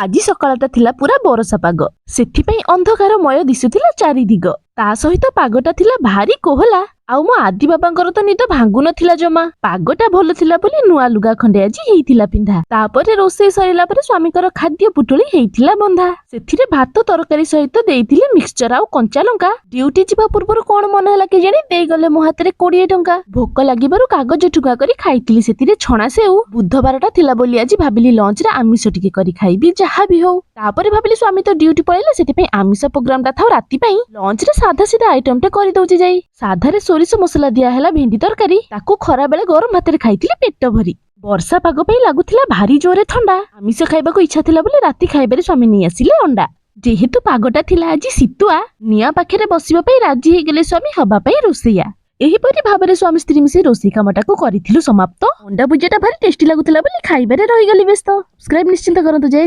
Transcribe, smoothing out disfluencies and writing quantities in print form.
ଆଜି ସକାଳଟା ଥିଲା ପୁରା ବରଷା ପାଗ। ସେଥିପାଇଁ ଅନ୍ଧକାରମୟ ଦିଶୁଥିଲା ଚାରିଦିଗ। ତା ସହିତ ପାଗଟା ଥିଲା ଭାରି କୋହଲା। ଆଉ ମୋ ଆଦି ବାବାଙ୍କର ତ ନିଦ ଭାଙ୍ଗୁ ନଥିଲା ଜମା। ପାଗଟା ଭଲ ଥିଲା ବୋଲି ନୂଆ ଲୁଗା ଖଣ୍ଡେ ଆଜି ହେଇଥିଲା ପିନ୍ଧା। ତାପରେ ରୋଷେଇ ସରିଲା ପରେ ସ୍ୱାମୀଙ୍କର ଖାଦ୍ୟ ପୁଟୁଳି ହେଇଥିଲା ବନ୍ଧା। ସେଥିରେ ଭାତ ତରକାରୀ ସହିତ ଦେଇଥିଲେ ମିକ୍ସଚର ଆଉ କଞ୍ଚା ଲଙ୍କା। ଡ୍ୟୁଟି ଯିବା ପୂର୍ବରୁ କଣ ମନେ ହେଲା କେଜାଣି ଦେଇଗଲେ ମୋ ହାତରେ 20 ଟଙ୍କା। ଭୋକ ଲାଗିବାରୁ କାଗଜ ଠୁଙ୍ଗା କରି ଖାଇଥିଲି ସେଥିରେ ଛଣା ସେଉ। ବୁଧବାରଟା ଥିଲା ବୋଲି ଆଜି ଭାବିଲି ଲଞ୍ଚରେ ଆମିଷ ଟିକେ କରି ଖାଇବି ଯାହା ବି ହଉ। ତାପରେ ଭାବିଲି ସ୍ୱାମୀ ତ ଡ୍ୟୁଟି ପଳେଇଲେ ସେଥିପାଇଁ ଆମିଷ ପ୍ରୋଗ୍ରାମଟା ଥାଉ ରାତି ପାଇଁ ଲଞ୍ଚରେ ସାଧା ସିଧା ଆଇଟମଟେ କରିଦଉଛି ଯାଇ। ସାଧାରେ ସୋରିଷ ମସଲା ଦିଆ ହେଲା ଭେଣ୍ଡି ତରକାରୀ। ତାକୁ ଖରାବେଳେ ଗରମ ଭାତରେ ଖାଇଥିଲି ପେଟ ଭରି। ବର୍ଷା ପାଗ ପାଇଁ ଲାଗୁଥିଲା ଭାରି ଜୋରେ ଥଣ୍ଡା। ଆମିଷ ଖାଇବାକୁ ଇଚ୍ଛା ଥିଲା ବୋଲି ରାତି ଖାଇବାରେ ସ୍ୱାମୀ ନେଇ ଆସିଲେ ଅଣ୍ଡା। ଯେହେତୁ ପାଗଟା ଥିଲା ଆଜି ଶୀତୁଆ ନିଆଁ ପାଖରେ ବସିବା ପାଇଁ ରାଜି ହେଇଗଲେ ସ୍ୱାମୀ ହବା ପାଇଁ ରୋଷେଇଆ। ଏହିପରି ଭାବରେ ସ୍ୱାମୀ ସ୍ତ୍ରୀ ମିଶି ରୋଷେଇ କାମଟାକୁ କରିଥିଲୁ ସମାପ୍ତ। ଅଣ୍ଡା ଭୁଜିଆଟା ଭାରି ଟେଷ୍ଟି ଲାଗୁଥିଲା ବୋଲି ଖାଇବାରେ ରହିଗଲି ବ୍ୟସ୍ତ। ସବସ୍କ୍ରାଇବ ନିଶ୍ଚିନ୍ତ କରନ୍ତୁ। ଜୟ